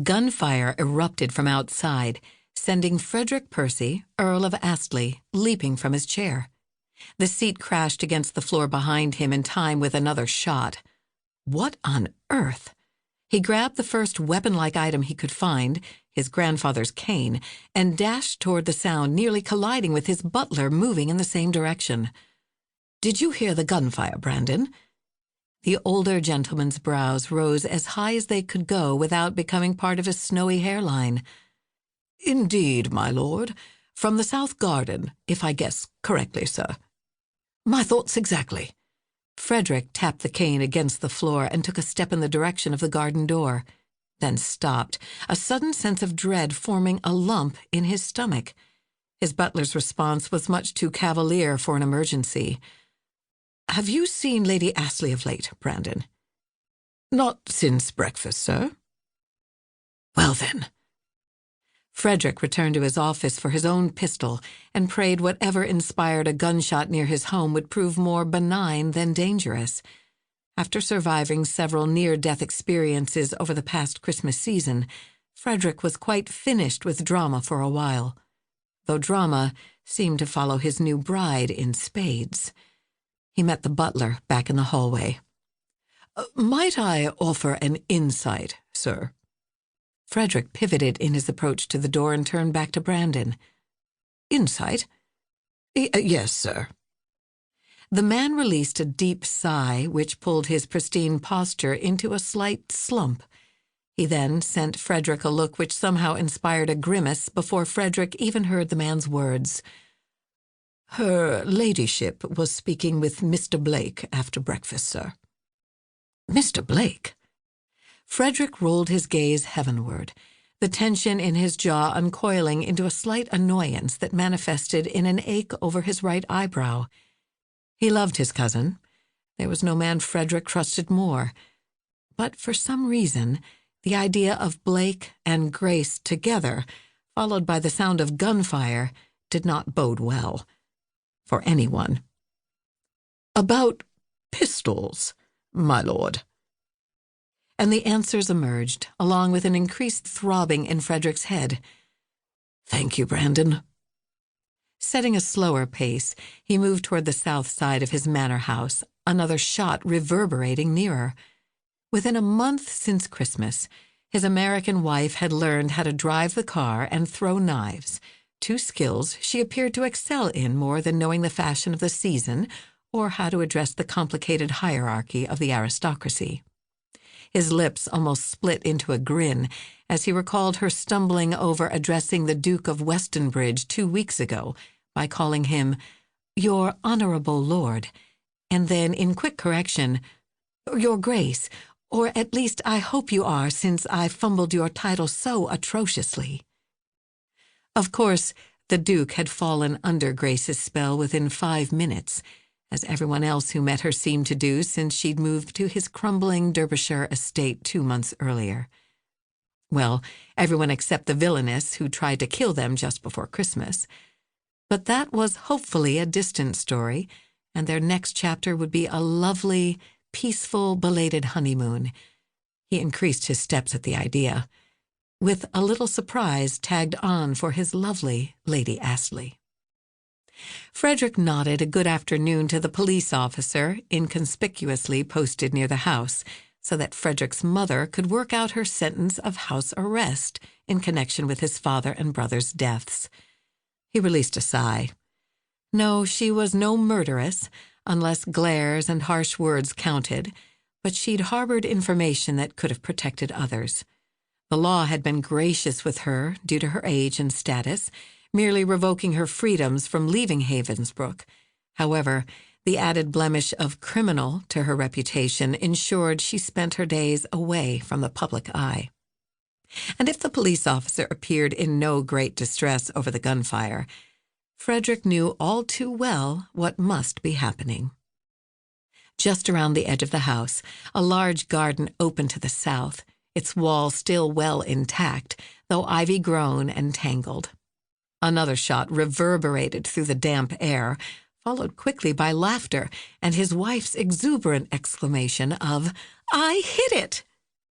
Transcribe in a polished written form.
Gunfire erupted from outside, sending Frederick Percy, Earl of Astley, leaping from his chair. The seat crashed against the floor behind him in time with another shot. What on earth? He grabbed the first weapon-like item he could find, his grandfather's cane, and dashed toward the sound, nearly colliding with his butler moving in the same direction. "Did you hear the gunfire, Brandon?" The older gentleman's brows rose as high as they could go without becoming part of his snowy hairline. "Indeed, my lord. From the south garden, if I guess correctly, sir." "My thoughts exactly." Frederick tapped the cane against the floor and took a step in the direction of the garden door, then stopped, a sudden sense of dread forming a lump in his stomach. His butler's response was much too cavalier for an emergency. "Have you seen Lady Astley of late, Brandon?" "Not since breakfast, sir." "Well, then." Frederick returned to his office for his own pistol and prayed whatever inspired a gunshot near his home would prove more benign than dangerous. After surviving several near-death experiences over the past Christmas season, Frederick was quite finished with drama for a while, though drama seemed to follow his new bride in spades. He met the butler back in the hallway. "Might I offer an insight, sir?" Frederick pivoted in his approach to the door and turned back to Brandon. "Insight?" "Yes, sir." The man released a deep sigh which pulled his pristine posture into a slight slump. He then sent Frederick a look which somehow inspired a grimace before Frederick even heard the man's words. "Her ladyship was speaking with Mr. Blake after breakfast, sir." "Mr. Blake?" Frederick rolled his gaze heavenward, the tension in his jaw uncoiling into a slight annoyance that manifested in an ache over his right eyebrow. He loved his cousin. There was no man Frederick trusted more. But for some reason, the idea of Blake and Grace together, followed by the sound of gunfire, did not bode well for anyone. "About pistols, my lord." And the answers emerged, along with an increased throbbing in Frederick's head. "Thank you, Brandon." Setting a slower pace, he moved toward the south side of his manor house, another shot reverberating nearer. Within a month since Christmas, his American wife had learned how to drive the car and throw knives, two skills she appeared to excel in more than knowing the fashion of the season or how to address the complicated hierarchy of the aristocracy. His lips almost split into a grin as he recalled her stumbling over addressing the Duke of Westonbridge 2 weeks ago by calling him "Your Honorable Lord," and then, in quick correction, "Your Grace, or at least I hope you are, since I fumbled your title so atrociously." Of course, the Duke had fallen under Grace's spell within 5 minutes, as everyone else who met her seemed to do since she'd moved to his crumbling Derbyshire estate 2 months earlier. Well, everyone except the villainess who tried to kill them just before Christmas. But that was hopefully a distant story, and their next chapter would be a lovely, peaceful, belated honeymoon. He increased his steps at the idea, with a little surprise tagged on for his lovely Lady Astley. Frederick nodded a good afternoon to the police officer inconspicuously posted near the house, so that Frederick's mother could work out her sentence of house arrest in connection with his father and brother's deaths. He released a sigh. No, she was no murderess, unless glares and harsh words counted, but she'd harbored information that could have protected others. The law had been gracious with her due to her age and status, merely revoking her freedoms from leaving Havensbrook. However, the added blemish of criminal to her reputation ensured she spent her days away from the public eye. And if the police officer appeared in no great distress over the gunfire, Frederick knew all too well what must be happening. Just around the edge of the house, a large garden opened to the south, its wall still well intact, though ivy-grown and tangled. Another shot reverberated through the damp air, followed quickly by laughter and his wife's exuberant exclamation of, "I hit it!"